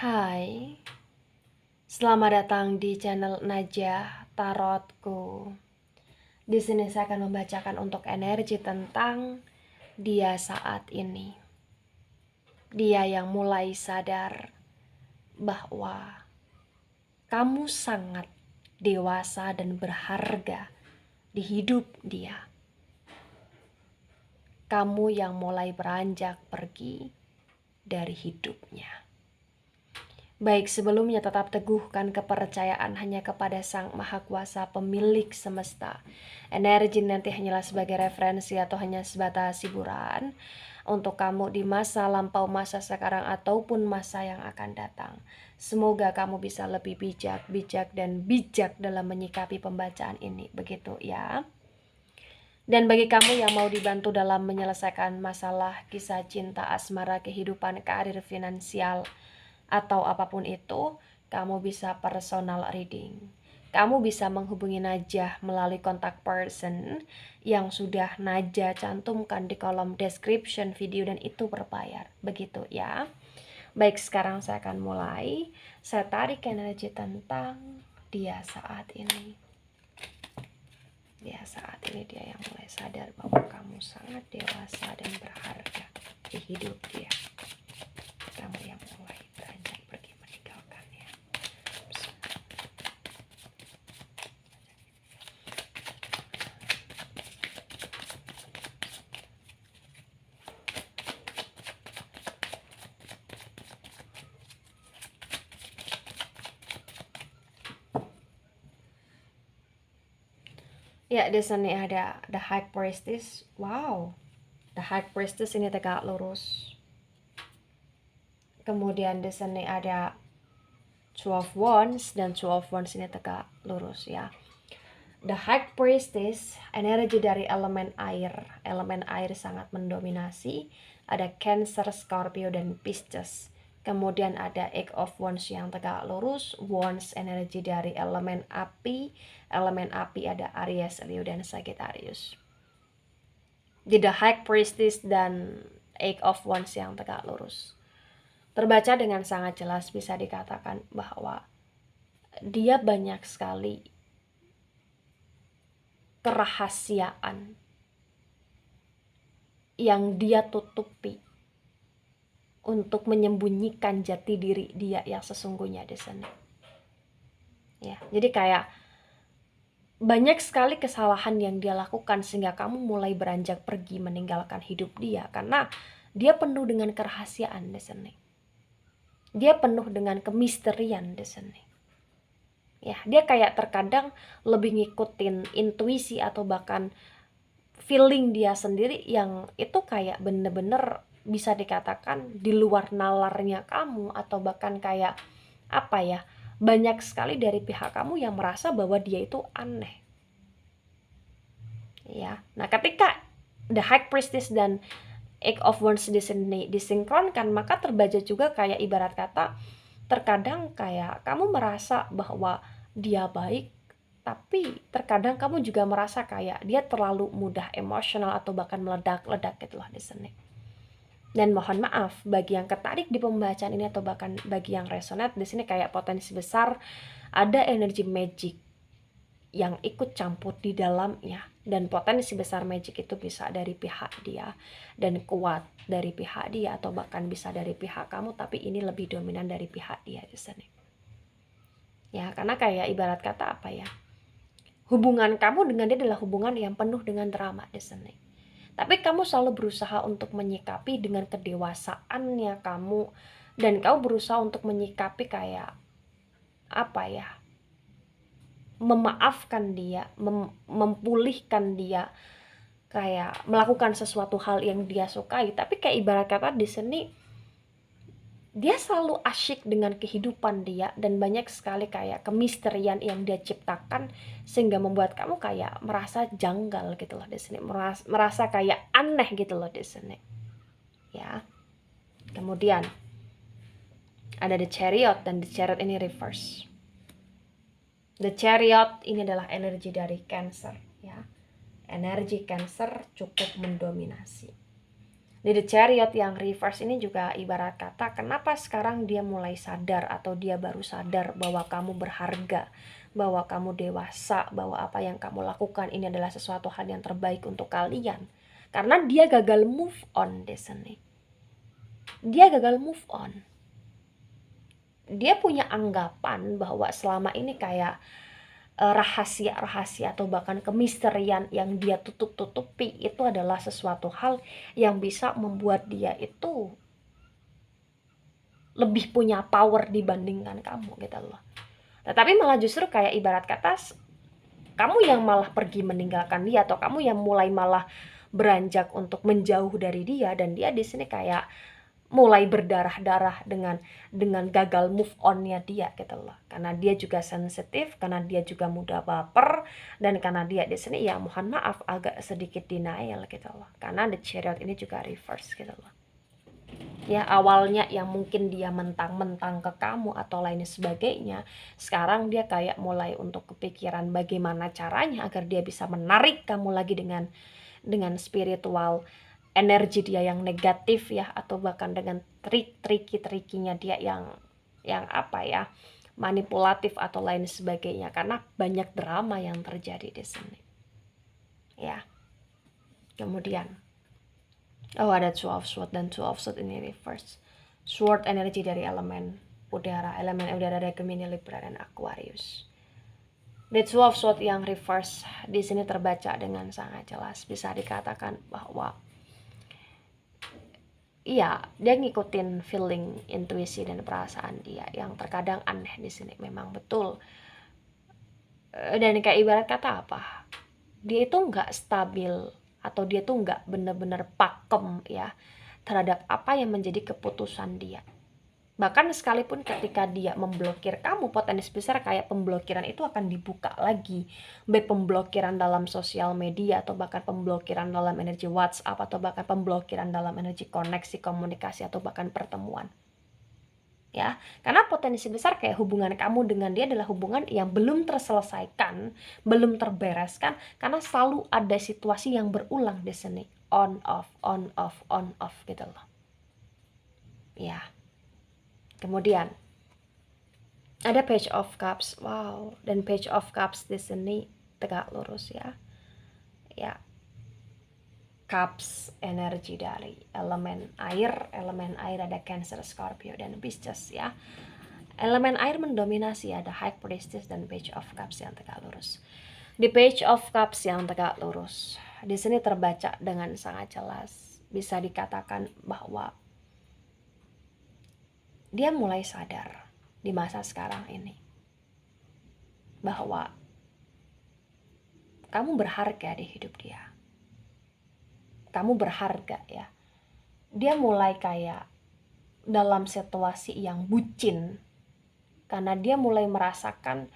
Hai, selamat datang di channel Najah Tarotku. Di sini saya akan membacakan untuk energi tentang dia saat ini. Dia yang mulai sadar bahwa kamu sangat dewasa dan berharga di hidup dia. Kamu yang mulai beranjak pergi dari hidupnya. Baik, sebelumnya tetap teguhkan kepercayaan hanya kepada Sang Maha Kuasa pemilik semesta. Energi nanti hanyalah sebagai referensi atau hanya sebatas hiburan untuk kamu di masa lampau, masa sekarang, ataupun masa yang akan datang. Semoga kamu bisa lebih bijak dalam menyikapi pembacaan ini. Begitu ya. Dan bagi kamu yang mau dibantu dalam menyelesaikan masalah kisah cinta, asmara, kehidupan, karir, finansial, atau apapun itu, kamu bisa personal reading. Kamu bisa menghubungi Najah melalui kontak person yang sudah Najah cantumkan di kolom description video dan itu berbayar. Begitu ya. Baik, sekarang saya akan mulai. Saya tarik energi tentang dia saat ini. Dia saat ini, dia yang mulai sadar bahwa kamu sangat dewasa dan berharga di hidup dia. Kamu yang mulai beranjak pergi meninggalkannya. Ya, di sini ada The High Priestess. Wow, The High Priestess ini tegak lurus. Kemudian di sini ada 12 Wands dan 12 Wands ini tegak lurus ya. The High Priestess, energi dari elemen air. Elemen air sangat mendominasi. Ada Cancer, Scorpio, dan Pisces. Kemudian ada Eight of Wands yang tegak lurus. Wands, energi dari elemen api. Elemen api ada Aries, Leo, dan Sagittarius. Di The High Priestess dan Eight of Wands yang tegak lurus, terbaca dengan sangat jelas, bisa dikatakan bahwa dia banyak sekali kerahasiaan yang dia tutupi untuk menyembunyikan jati diri dia yang sesungguhnya di sana. Ya, jadi kayak banyak sekali kesalahan yang dia lakukan sehingga kamu mulai beranjak pergi meninggalkan hidup dia karena dia penuh dengan kerahasiaan di sini. Dia penuh dengan kemisterian di sini. Ya, dia kayak terkadang lebih ngikutin intuisi atau bahkan feeling dia sendiri yang itu kayak bener-bener bisa dikatakan di luar nalarnya kamu, atau bahkan kayak apa ya, banyak sekali dari pihak kamu yang merasa bahwa dia itu aneh ya. Nah, ketika The High Priestess dan Eight of Wands di sini disinkronkan, maka terbaca juga kayak ibarat kata terkadang kayak kamu merasa bahwa dia baik, tapi terkadang kamu juga merasa kayak dia terlalu mudah emosional atau bahkan meledak-ledak gitu loh di sini. Dan mohon maaf bagi yang tertarik di pembacaan ini atau bahkan bagi yang resonate di sini, kayak potensi besar ada energi magic yang ikut campur di dalamnya, dan potensi besar magic itu bisa dari pihak dia dan kuat dari pihak dia atau bahkan bisa dari pihak kamu, tapi ini lebih dominan dari pihak dia di sini. Ya, karena kayak ibarat kata apa ya, hubungan kamu dengan dia adalah hubungan yang penuh dengan drama di sini. Tapi kamu selalu berusaha untuk menyikapi dengan kedewasaannya kamu, dan kamu berusaha untuk menyikapi kayak apa ya, memaafkan dia, memulihkan dia, kayak melakukan sesuatu hal yang dia sukai. Tapi kayak ibarat kata di sini dia selalu asyik dengan kehidupan dia, dan banyak sekali kayak kemisterian yang dia ciptakan sehingga membuat kamu kayak merasa janggal gitu loh di sini, merasa kayak aneh gitu loh di sini ya. Kemudian ada The Chariot, dan The Chariot ini reverse. The Chariot ini adalah energi dari Cancer ya. Energi Cancer cukup mendominasi. Di The Chariot yang reverse ini juga ibarat kata kenapa sekarang dia mulai sadar atau dia baru sadar bahwa kamu berharga, bahwa kamu dewasa, bahwa apa yang kamu lakukan ini adalah sesuatu hal yang terbaik untuk kalian. Karena dia gagal move on di sini. Dia gagal move on. Dia punya anggapan bahwa selama ini kayak rahasia-rahasia atau bahkan kemisterian yang dia tutup-tutupi itu adalah sesuatu hal yang bisa membuat dia itu lebih punya power dibandingkan kamu gitu loh. Tetapi malah justru kayak ibarat kata kamu yang malah pergi meninggalkan dia, atau kamu yang mulai malah beranjak untuk menjauh dari dia, dan dia di sini kayak mulai berdarah-darah dengan gagal move on-nya dia gitu loh. Karena dia juga sensitif, karena dia juga mudah baper, dan karena dia di sini ya mohon maaf agak sedikit denial gitu loh. Karena The Chariot ini juga reverse gitu loh. Ya awalnya yang mungkin dia mentang-mentang ke kamu atau lain sebagainya, sekarang dia kayak mulai untuk kepikiran bagaimana caranya agar dia bisa menarik kamu lagi dengan spiritual energi dia yang negatif ya, atau bahkan dengan trikinya dia yang apa ya, manipulatif atau lain sebagainya, karena banyak drama yang terjadi di sini ya. Kemudian ada Two of Swords, dan Two of Swords ini reverse. Sword energi dari elemen udara dari Gemini, Libra, dan Aquarius. The Two of Swords yang reverse di sini terbaca dengan sangat jelas, bisa dikatakan bahwa iya, dia ngikutin feeling, intuisi, dan perasaan dia yang terkadang aneh di sini. Memang betul. Dan kayak ibarat kata apa? Dia itu nggak stabil, atau dia tuh nggak bener-bener pakem ya terhadap apa yang menjadi keputusan dia. Bahkan sekalipun ketika dia memblokir kamu, potensi besar kayak pemblokiran itu akan dibuka lagi. Baik pemblokiran dalam sosial media, atau bahkan pemblokiran dalam energi WhatsApp, atau bahkan pemblokiran dalam energi koneksi, komunikasi, atau bahkan pertemuan. Ya, karena potensi besar kayak hubungan kamu dengan dia adalah hubungan yang belum terselesaikan, belum terbereskan, karena selalu ada situasi yang berulang di sini. On off gitu loh. Ya. Kemudian ada Page of Cups. Wow, dan Page of Cups di sini tegak lurus ya. Ya. Cups energi dari elemen air ada Cancer, Scorpio, dan Pisces ya. Elemen air mendominasi, ada High Priestess dan Page of Cups yang tegak lurus. Di Page of Cups yang tegak lurus, di sini terbaca dengan sangat jelas, bisa dikatakan bahwa dia mulai sadar di masa sekarang ini bahwa kamu berharga di hidup dia. Kamu berharga ya. Dia mulai kayak dalam situasi yang bucin, karena dia mulai merasakan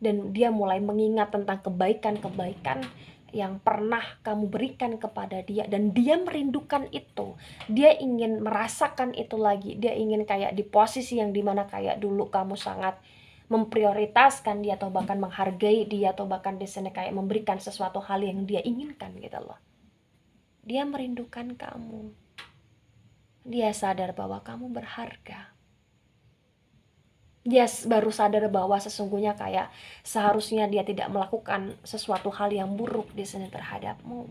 dan dia mulai mengingat tentang kebaikan-kebaikan yang pernah kamu berikan kepada dia, dan dia merindukan itu. Dia ingin merasakan itu lagi. Dia ingin kayak di posisi yang dimana kayak dulu kamu sangat memprioritaskan dia, atau bahkan menghargai dia, atau bahkan di sini kayak memberikan sesuatu hal yang dia inginkan gitu loh. Dia merindukan kamu. Dia sadar bahwa kamu berharga. Dia baru sadar bahwa sesungguhnya kayak seharusnya dia tidak melakukan sesuatu hal yang buruk di sini terhadapmu.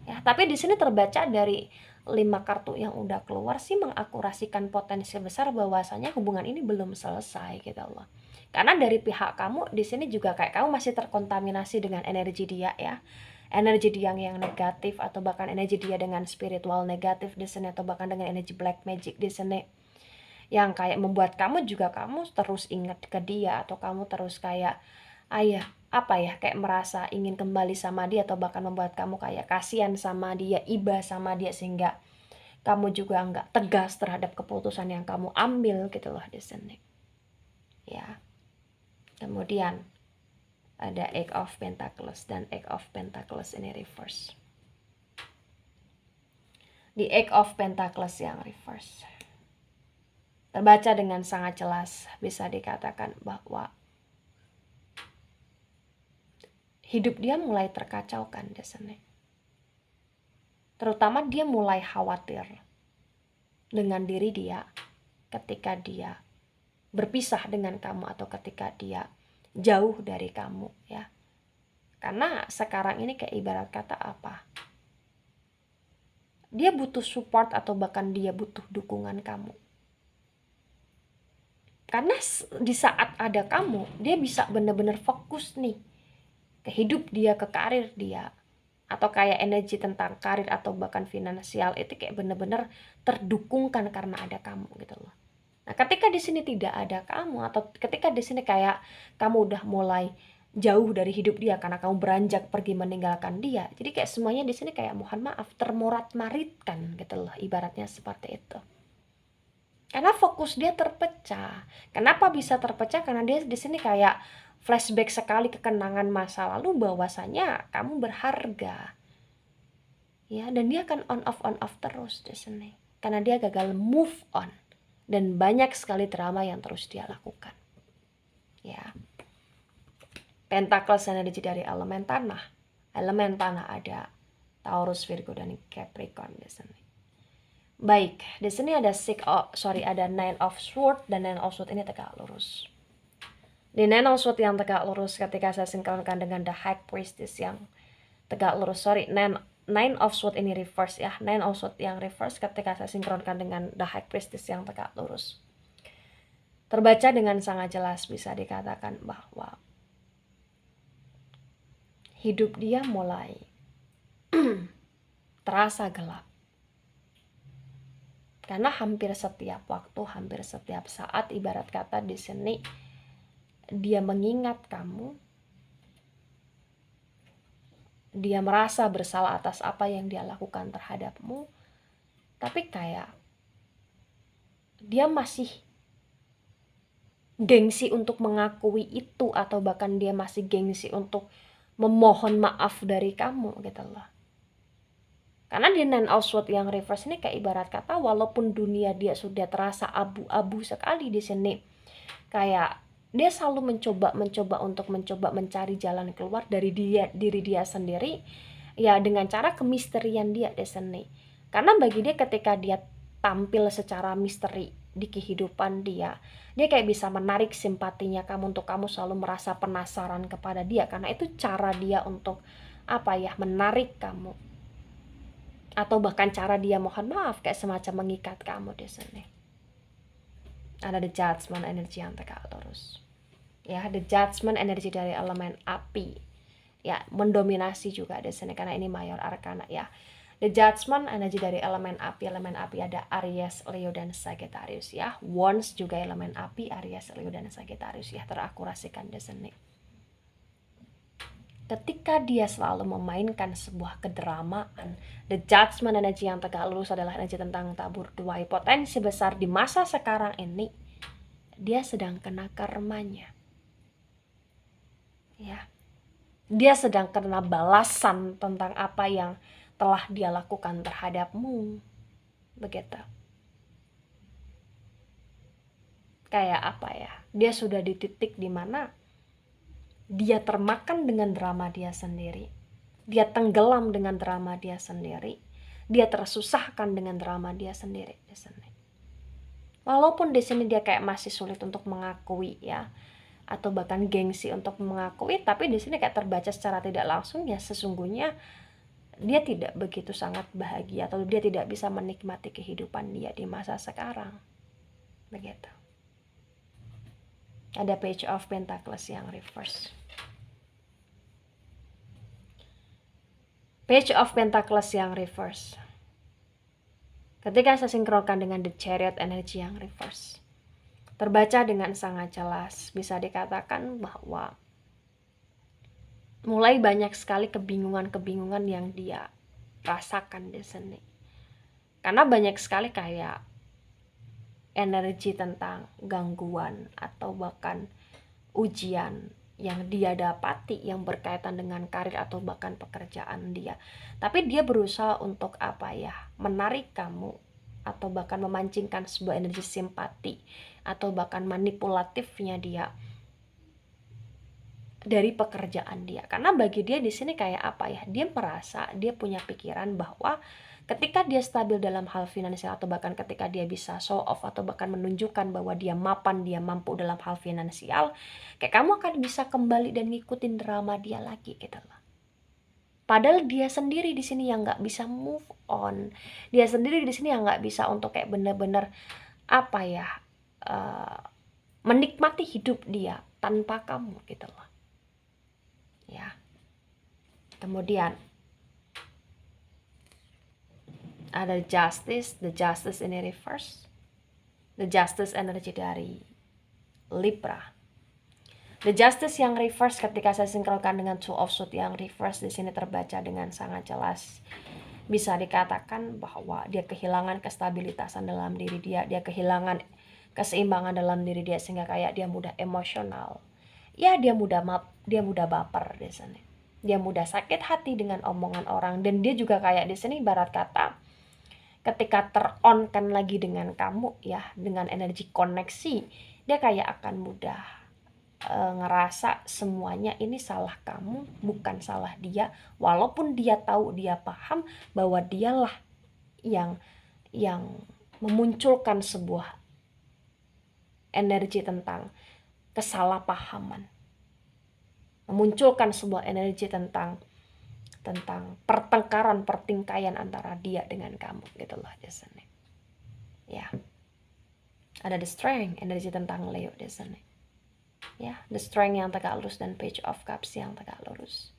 Ya, tapi di sini terbaca dari 5 kartu yang udah keluar sih mengakurasikan potensi besar bahwasanya hubungan ini belum selesai gitu loh. Karena dari pihak kamu di sini juga kayak kamu masih terkontaminasi dengan energi dia ya. Energi dia yang negatif, atau bahkan energi dia dengan spiritual negatif di sini, atau bahkan dengan energi black magic di sini, yang kayak membuat kamu terus ingat ke dia, atau kamu terus kayak kayak merasa ingin kembali sama dia, atau bahkan membuat kamu kayak kasihan sama dia, iba sama dia, sehingga kamu juga nggak tegas terhadap keputusan yang kamu ambil gitu loh di sini ya. Kemudian ada Eight of Pentacles, dan Eight of Pentacles ini reverse. Di Eight of Pentacles yang reverse terbaca dengan sangat jelas, bisa dikatakan bahwa hidup dia mulai terkacaukan di sini. Terutama dia mulai khawatir dengan diri dia ketika dia berpisah dengan kamu atau ketika dia jauh dari kamu ya. Karena sekarang ini kayak ibarat kata apa? Dia butuh support atau bahkan dia butuh dukungan kamu. Karena di saat ada kamu, dia bisa benar-benar fokus nih ke hidup dia, ke karir dia. Atau kayak energi tentang karir atau bahkan finansial itu kayak benar-benar terdukungkan karena ada kamu gitu loh. Nah, ketika di sini tidak ada kamu atau ketika di sini kayak kamu udah mulai jauh dari hidup dia karena kamu beranjak pergi meninggalkan dia. Jadi kayak semuanya di sini kayak mohon maaf termorat-maritkan gitu loh, ibaratnya seperti itu. Karena fokus dia terpecah. Kenapa bisa terpecah? Karena dia di sini kayak flashback sekali ke kenangan masa lalu bahwasanya kamu berharga. Ya, dan dia akan on off terus di sini. Karena dia gagal move on dan banyak sekali drama yang terus dia lakukan. Ya. Pentacles energi dari elemen tanah. Elemen tanah ada Taurus, Virgo, dan Capricorn di sini. Baik, di sini ada ada Nine of Swords dan Nine of Swords ini tegak lurus. Di Nine of Swords yang tegak lurus ketika saya sinkronkan dengan The High Priestess yang tegak lurus. Nine of Swords ini reverse ya. Nine of Swords yang reverse ketika saya sinkronkan dengan The High Priestess yang tegak lurus. Terbaca dengan sangat jelas bisa dikatakan bahwa hidup dia mulai terasa gelap. Karena hampir setiap waktu, hampir setiap saat ibarat kata di sini dia mengingat kamu. Dia merasa bersalah atas apa yang dia lakukan terhadapmu. Tapi kayak dia masih gengsi untuk mengakui itu atau bahkan dia masih gengsi untuk memohon maaf dari kamu gitu loh. Karena di Nine of Swords yang reverse ini kayak ibarat kata walaupun dunia dia sudah terasa abu-abu sekali di sini, kayak dia selalu mencoba untuk mencari jalan keluar dari diri dia sendiri ya dengan cara kemisterian dia di sini. Karena bagi dia ketika dia tampil secara misteri di kehidupan dia kayak bisa menarik simpatinya kamu untuk kamu selalu merasa penasaran kepada dia karena itu cara dia untuk menarik kamu. Atau bahkan cara dia mohon maaf kayak semacam mengikat kamu di sini. Ada The Judgment energi yang tegak lurus. Ya, The Judgment energi dari elemen api. Ya, mendominasi juga di sini karena ini mayor arkana ya. The Judgment energi dari elemen api ada Aries, Leo, dan Sagittarius ya. Wands juga elemen api, Aries, Leo, dan Sagittarius ya. Terakurasikan di sini. Ketika dia selalu memainkan sebuah kedramaan, The Judgment energi yang tegak lurus adalah energi tentang tabur tuai. Potensi besar di masa sekarang ini, dia sedang kena karmanya. Ya, dia sedang kena balasan tentang apa yang telah dia lakukan terhadapmu. Begitu. Kayak dia sudah di titik dimana dia termakan dengan drama dia sendiri. Dia tenggelam dengan drama dia sendiri. Dia tersusahkan dengan drama dia sendiri di sini. Walaupun di sini dia kayak masih sulit untuk mengakui ya, atau bahkan gengsi untuk mengakui, tapi di sini kayak terbaca secara tidak langsung ya sesungguhnya dia tidak begitu sangat bahagia atau dia tidak bisa menikmati kehidupan dia di masa sekarang. Begitu. Ada Page of Pentacles yang reverse. Page of Pentacles yang reverse. Ketika saya sinkronkan dengan The Chariot energi yang reverse, terbaca dengan sangat jelas. Bisa dikatakan bahwa mulai banyak sekali kebingungan-kebingungan yang dia rasakan di sini. Karena banyak sekali kayak energi tentang gangguan atau bahkan ujian yang dia dapati yang berkaitan dengan karir atau bahkan pekerjaan dia. Tapi dia berusaha untuk menarik kamu atau bahkan memancingkan sebuah energi simpati atau bahkan manipulatifnya dia dari pekerjaan dia. Karena bagi dia di sini kayak apa ya? Dia merasa, dia punya pikiran bahwa ketika dia stabil dalam hal finansial atau bahkan ketika dia bisa show off atau bahkan menunjukkan bahwa dia mapan, dia mampu dalam hal finansial, kayak kamu akan bisa kembali dan ngikutin drama dia lagi gitu loh. Padahal dia sendiri di sini yang nggak bisa move on. Dia sendiri di sini yang nggak bisa untuk kayak bener-bener apa ya, menikmati hidup dia tanpa kamu gitu loh. Ya. Kemudian ada justice, the justice ini reverse. The justice energi dari Libra. The justice yang reverse ketika saya sinkronkan dengan two of swords yang reverse di sini terbaca dengan sangat jelas. Bisa dikatakan bahwa dia kehilangan kestabilitasan dalam diri dia kehilangan keseimbangan dalam diri dia sehingga kayak dia mudah emosional. Ya, dia mudah baper di sini. Dia mudah sakit hati dengan omongan orang dan dia juga kayak di sini ibarat kata ketika teronkan lagi dengan kamu ya, dengan energi koneksi, dia kayak akan mudah ngerasa semuanya ini salah kamu, bukan salah dia, walaupun dia tahu, dia paham bahwa dialah yang memunculkan sebuah energi tentang kesalahpahaman, memunculkan sebuah energi tentang pertengkaran, pertingkaian antara dia dengan kamu gitu loh di sini. Ya. Ada the strength, energi tentang Leo di sini. Ya, the strength yang tegak lurus dan page of cups yang tegak lurus.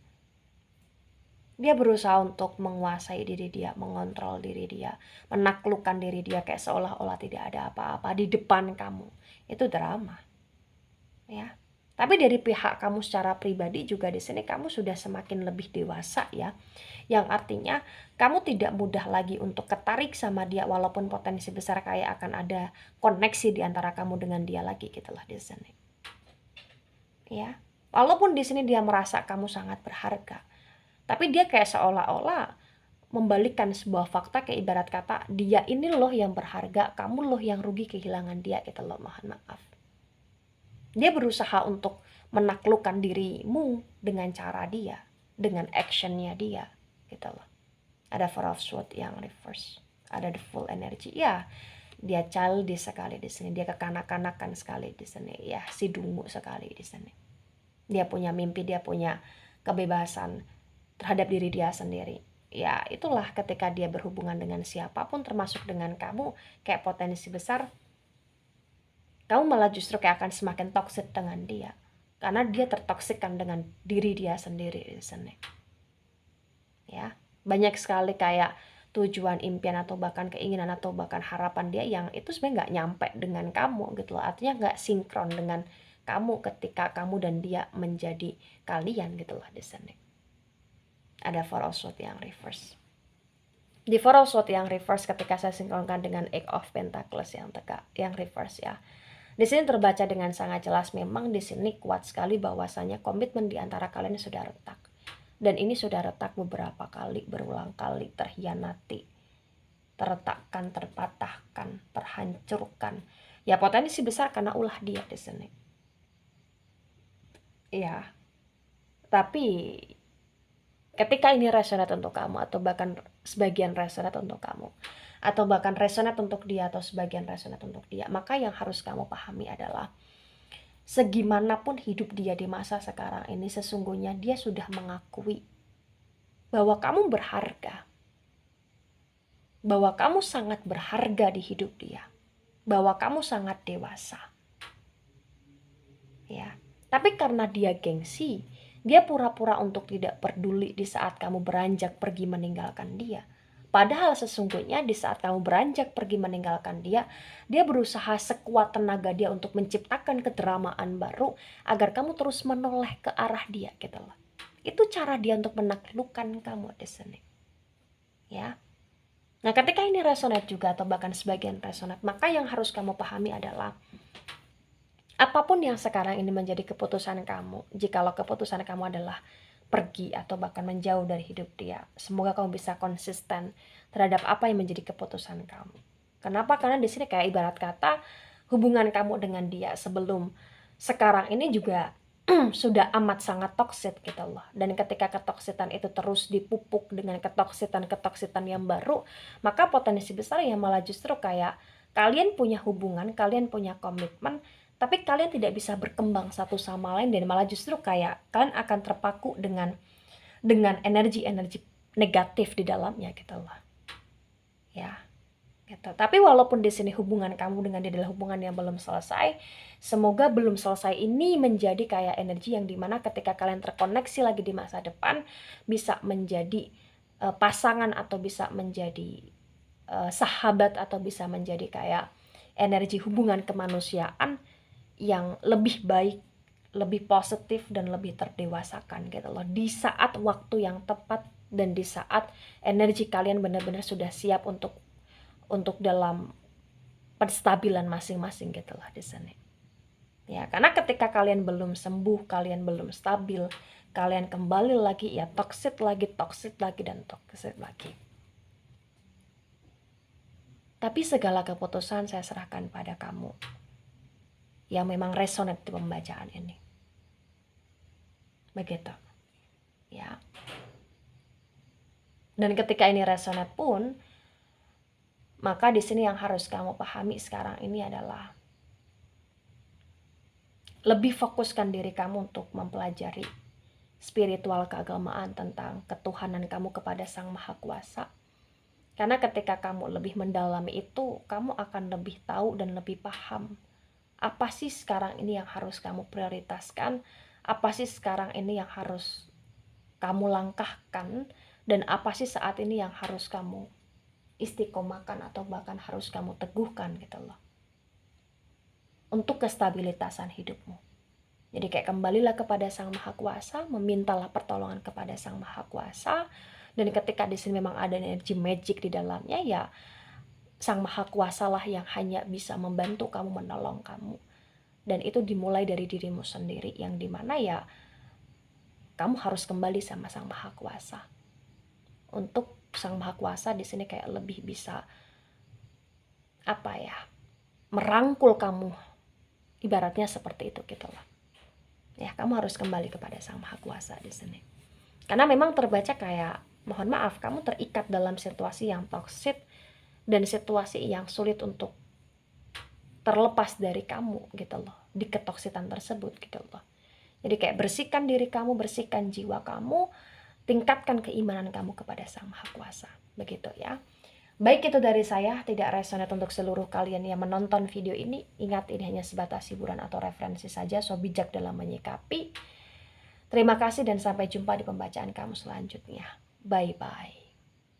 Dia berusaha untuk menguasai diri dia, mengontrol diri dia, menaklukkan diri dia kayak seolah-olah tidak ada apa-apa di depan kamu. Itu drama. Ya. Tapi dari pihak kamu secara pribadi juga di sini kamu sudah semakin lebih dewasa ya. Yang artinya kamu tidak mudah lagi untuk ketarik sama dia walaupun potensi besar kayak akan ada koneksi di antara kamu dengan dia lagi gitulah di sini. Ya. Walaupun di sini dia merasa kamu sangat berharga. Tapi dia kayak seolah-olah membalikkan sebuah fakta kayak ibarat kata dia ini loh yang berharga, kamu loh yang rugi kehilangan dia gitu loh, mohon maaf. Dia berusaha untuk menaklukkan dirimu dengan cara dia, dengan actionnya dia, gitu loh. Ada Four of Swords yang reverse, ada the full energy. Ya, dia childish sekali di sini, dia kekanak-kanakan sekali di sini, ya, si dungu sekali di sini. Dia punya mimpi, dia punya kebebasan terhadap diri dia sendiri. Ya, itulah ketika dia berhubungan dengan siapapun termasuk dengan kamu, kayak potensi besar kamu malah justru kayak akan semakin toksik dengan dia. Karena dia tertoksikkan dengan diri dia sendiri di sini. Ya, banyak sekali kayak tujuan, impian, atau bahkan keinginan, atau bahkan harapan dia yang itu sebenarnya nggak nyampe dengan kamu gitu loh. Artinya nggak sinkron dengan kamu ketika kamu dan dia menjadi kalian gitu loh di sini. Ada Four of Swords yang reverse. Di Four of Swords yang reverse ketika saya sinkronkan dengan Eight of Pentacles yang tegak, yang reverse ya. Di sini terbaca dengan sangat jelas memang di sini kuat sekali bahwasanya komitmen di antara kalian sudah retak. Dan ini sudah retak beberapa kali, berulang kali, terhianati, terletakkan, terpatahkan, terhancurkan. Ya potensi besar karena ulah dia di sini. Ya. Tapi ketika ini resonate untuk kamu atau bahkan sebagian resonate untuk kamu, atau bahkan resonate untuk dia atau sebagian resonate untuk dia, maka yang harus kamu pahami adalah segimanapun hidup dia di masa sekarang ini, sesungguhnya dia sudah mengakui bahwa kamu berharga, bahwa kamu sangat berharga di hidup dia, bahwa kamu sangat dewasa. Ya, tapi karena dia gengsi, dia pura-pura untuk tidak peduli di saat kamu beranjak pergi meninggalkan dia. Padahal sesungguhnya di saat kamu beranjak pergi meninggalkan dia, dia berusaha sekuat tenaga dia untuk menciptakan kedramaan baru agar kamu terus menoleh ke arah dia gitu loh. Itu cara dia untuk menaklukkan kamu di sini. Ya. Nah, ketika ini resonate juga atau bahkan sebagian resonate, maka yang harus kamu pahami adalah apapun yang sekarang ini menjadi keputusan kamu, jikalau keputusan kamu adalah pergi atau bahkan menjauh dari hidup dia, semoga kamu bisa konsisten terhadap apa yang menjadi keputusan kamu. Kenapa? Karena di sini kayak ibarat kata hubungan kamu dengan dia sebelum sekarang ini juga sudah amat sangat toksik gitu loh. Dan ketika ketoksitan itu terus dipupuk dengan ketoksitan yang baru, maka potensi besar ya malah justru kayak kalian punya hubungan, kalian punya komitmen, tapi kalian tidak bisa berkembang satu sama lain, dan malah justru kayak kalian akan terpaku dengan energi-energi negatif di dalamnya gitu loh. Ya. Gitu. Tapi walaupun di sini hubungan kamu dengan dia adalah hubungan yang belum selesai, semoga belum selesai ini menjadi kayak energi yang dimana ketika kalian terkoneksi lagi di masa depan bisa menjadi pasangan, atau bisa menjadi sahabat, atau bisa menjadi kayak energi hubungan kemanusiaan yang lebih baik, lebih positif, dan lebih terdewasakan gitu loh, di saat waktu yang tepat dan di saat energi kalian benar-benar sudah siap untuk dalam penstabilan masing-masing gitu lah di sini. Ya, karena ketika kalian belum sembuh, kalian belum stabil, kalian kembali lagi ya toxic lagi, dan toxic lagi. Tapi segala keputusan saya serahkan pada kamu yang memang resonate di pembacaan ini. Begitu. Ya. Dan ketika ini resonate pun, maka di sini yang harus kamu pahami sekarang ini adalah lebih fokuskan diri kamu untuk mempelajari spiritual keagamaan tentang ketuhanan kamu kepada Sang Maha Kuasa. Karena ketika kamu lebih mendalami itu, kamu akan lebih tahu dan lebih paham apa sih sekarang ini yang harus kamu prioritaskan, apa sih sekarang ini yang harus kamu langkahkan, dan apa sih saat ini yang harus kamu istiqomahkan atau bahkan harus kamu teguhkan gitu loh, untuk kestabilitasan hidupmu. Jadi kayak kembalilah kepada Sang Maha Kuasa, memintalah pertolongan kepada Sang Maha Kuasa, dan ketika di sini memang ada energi magic di dalamnya, ya Sang Maha Kuasa lah yang hanya bisa membantu kamu, menolong kamu. Dan itu dimulai dari dirimu sendiri, yang dimana ya kamu harus kembali sama Sang Maha Kuasa. Untuk Sang Maha Kuasa di sini kayak lebih bisa merangkul kamu, ibaratnya seperti itu gitu loh. Ya, kamu harus kembali kepada Sang Maha Kuasa di sini. Karena memang terbaca kayak, mohon maaf, kamu terikat dalam situasi yang toksik dan situasi yang sulit untuk terlepas dari kamu gitu loh, di ketoksitan tersebut gitu loh. Jadi kayak bersihkan diri kamu, bersihkan jiwa kamu, tingkatkan keimanan kamu kepada Sang Maha Kuasa. Begitu ya. Baik, itu dari saya, tidak resonate untuk seluruh kalian yang menonton video ini. Ingat, ini hanya sebatas hiburan atau referensi saja, so bijak dalam menyikapi. Terima kasih dan sampai jumpa di pembacaan kamu selanjutnya. Bye-bye.